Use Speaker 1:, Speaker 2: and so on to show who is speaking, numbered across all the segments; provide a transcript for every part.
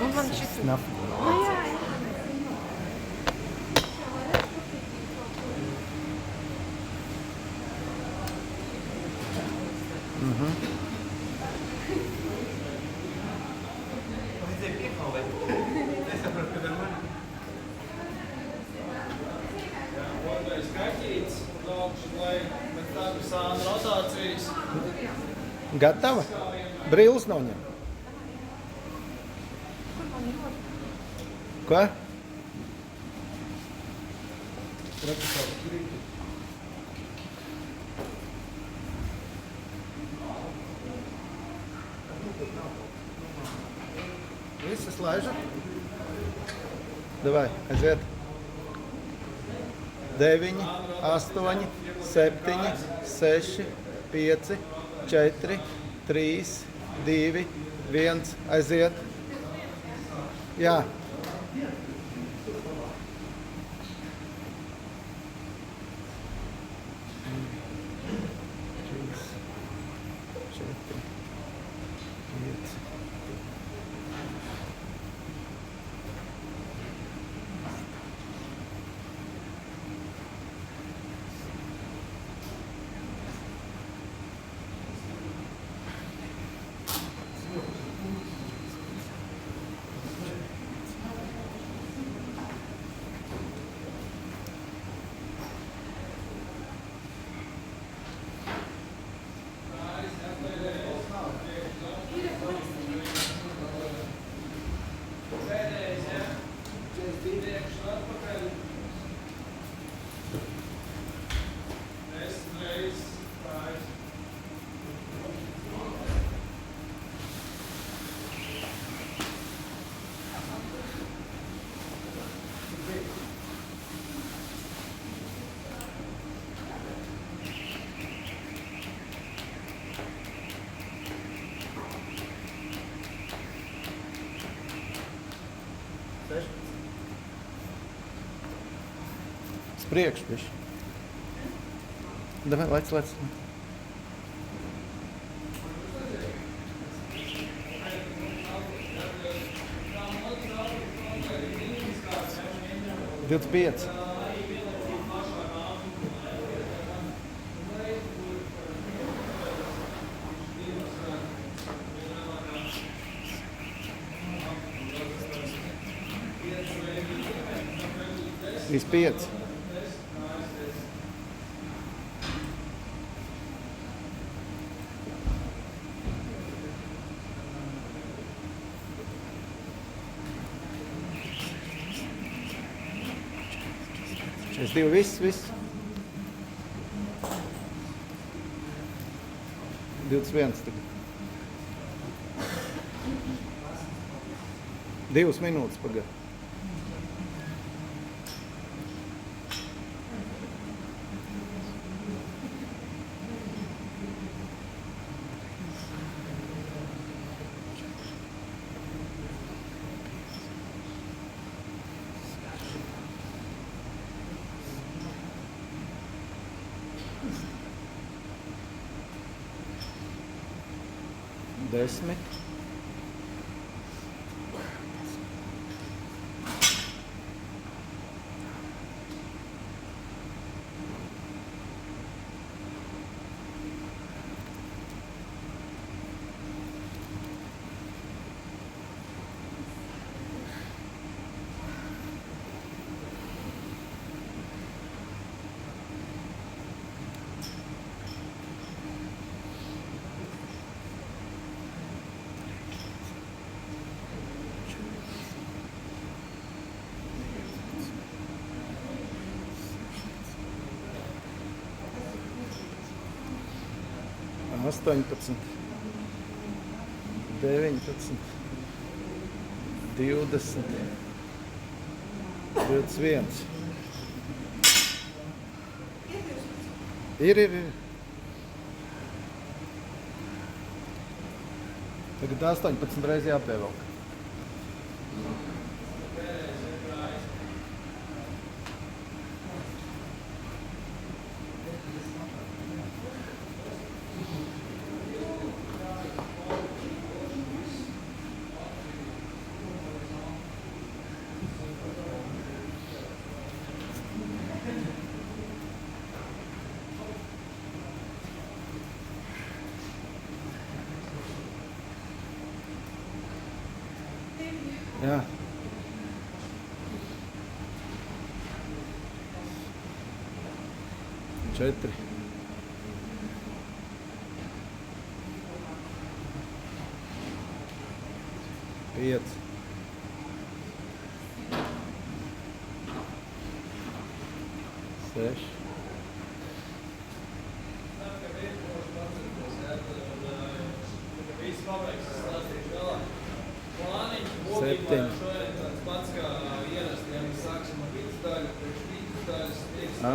Speaker 1: Un man šis...
Speaker 2: Nav.
Speaker 1: Jā.
Speaker 2: Gatava? Brilles noņem. Ko? Visas laižat? Davai, aiziet. 9, 8, 7, 6, 5, 4, 3, 2, 1, aiziet. Jā. Priekš, bišķi. Davai, lec. Divdesmit pieci. Pieci. Es divu viss. 21 tagad. 2 minūtes pagad. Desmit. Astoņpadsmit, 19, 20, 21. Ir. Tagad 18 reizes jāpievelk. Jā. Četri. Pieci. Seši. Septiņi.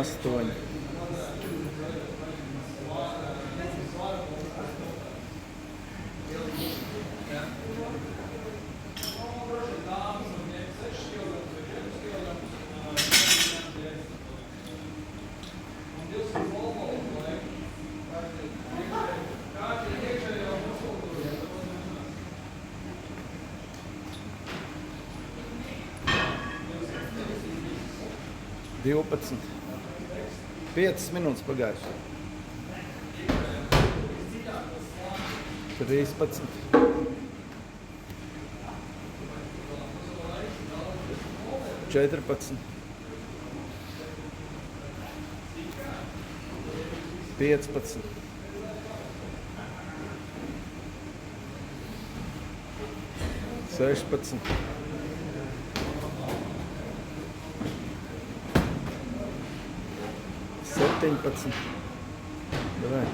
Speaker 2: Astoņi. Divpadsmit. 5 minūtes pagājuši. 13. 14. 15. 16. 17. Давай.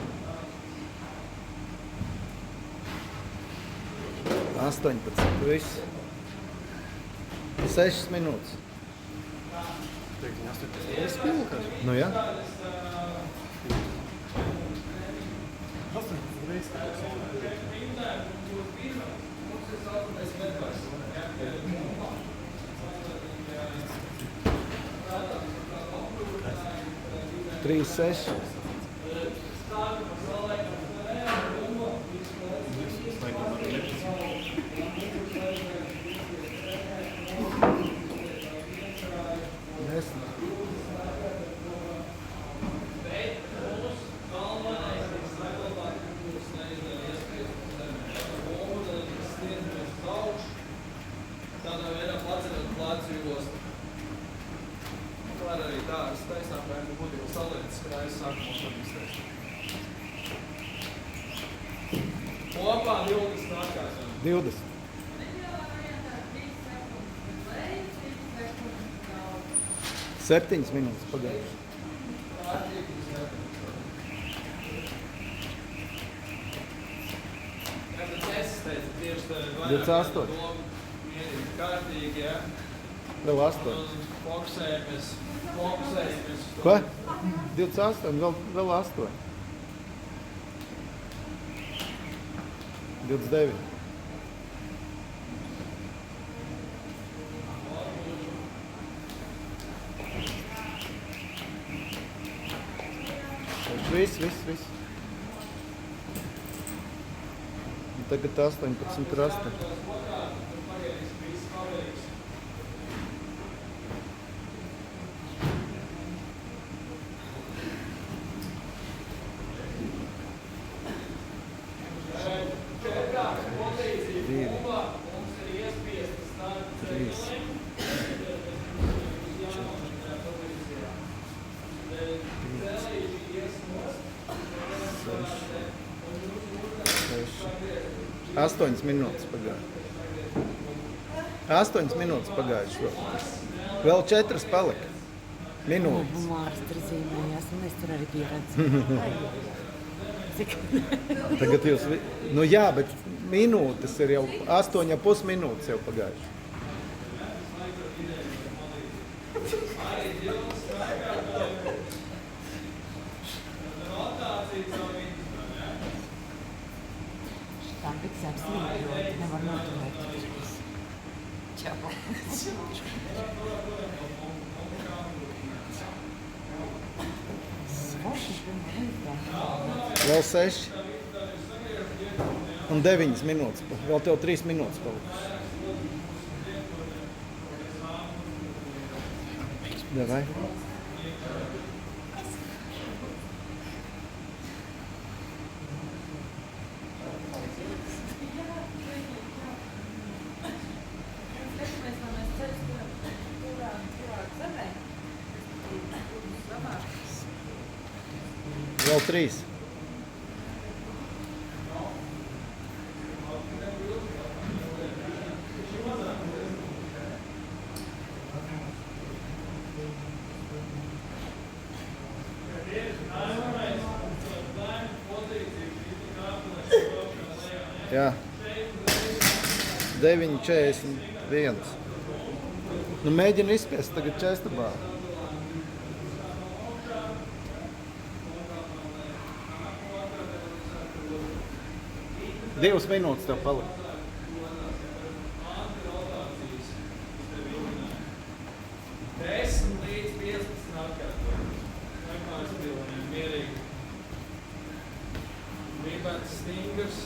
Speaker 2: 18. Viss. 6 minūtes. Nu jā. 3, 6.
Speaker 3: Tādā veidā paceļot plācu jostu. Var arī tā, es taisnām, vai būtu jau salietas krājas sākumā, tad iztaisnām. Kopā 20 nākās.
Speaker 2: 20. 7 minūtes pagājuši.
Speaker 3: Tātad es teicu, tieši tā
Speaker 2: 28.
Speaker 3: Mierīgi, kārtīgi, ja?
Speaker 2: Vēl 8.
Speaker 3: Fokusējamies.
Speaker 2: Ko? 28, vēl 8. 29. Viss. Un tagad 18 ir 8. Astoņas minūtes pagājuši. 8 minūtes pagājuši. Vēl 4 palika. Minūtes.
Speaker 1: Mārs tur zīmējās, un es tur arī biju redz.
Speaker 2: Tagad jūs... Nu jā, bet minūtes ir jau 8,5 minūtes jau pagājuši.
Speaker 1: tām biksēm slīpjot, nevar noturēt. Čau. Svoši pirmā rītā.
Speaker 2: Vēl 6 un 9 minūtes. Vēl tev 3 minūtes palikušas. Davai. Vēl 3. Jā. 9,41. Nu, mēģinu izspiest tagad čestabā. Divas minūtes tev palika.
Speaker 3: Stingrs.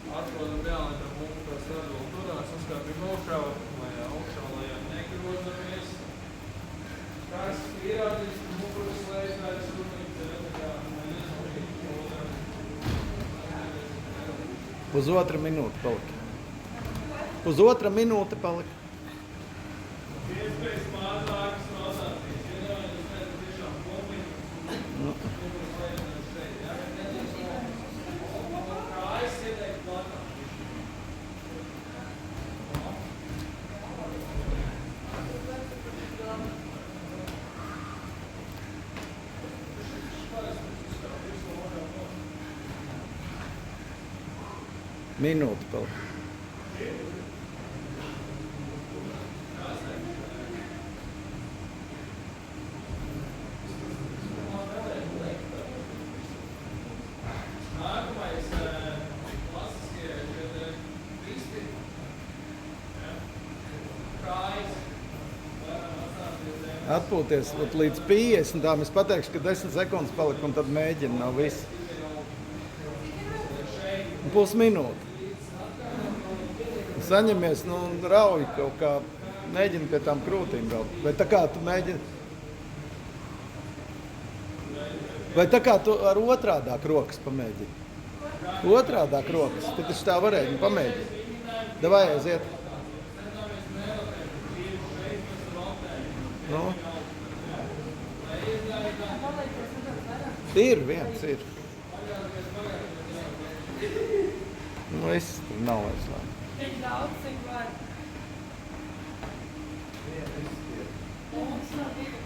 Speaker 3: Atrodam reāli tā mūku, kas radot turās, uzskāpim augšā, lai augšā, lai negrozamies. Kas ierādīs, mūkuras slēdājas,
Speaker 2: Pusotra minūte palika. Pusotra minūte palika.
Speaker 3: Iespējas mazākas rozācijas. Iedomājies, mēs tiešām komplīgi. Kājas ieteikt platā.
Speaker 2: Minūte palika.
Speaker 3: Nākamais klasiskie visti. Kājas.
Speaker 2: Atpūties līdz 50, es pateikšu, ka 10 sekundes palika un tad mēģinu, nav viss. Pusminūte. Saņemies, nu, rauj kaut kā, mēģini pie tām krūtīm braukt. Vai tā kā tu mēģini? Vai tā kā tu ar otrādāk rokas pamēģini? Otrādāk rokas, tu taču tā varēji, nu, pamēģini. Davai, aiziet. Nu? Ir viens, ir. Nu, viss, tur nav vairs labi.
Speaker 4: Tik daudz, cik var.
Speaker 2: Viens, ir.
Speaker 4: Mums nav viegli.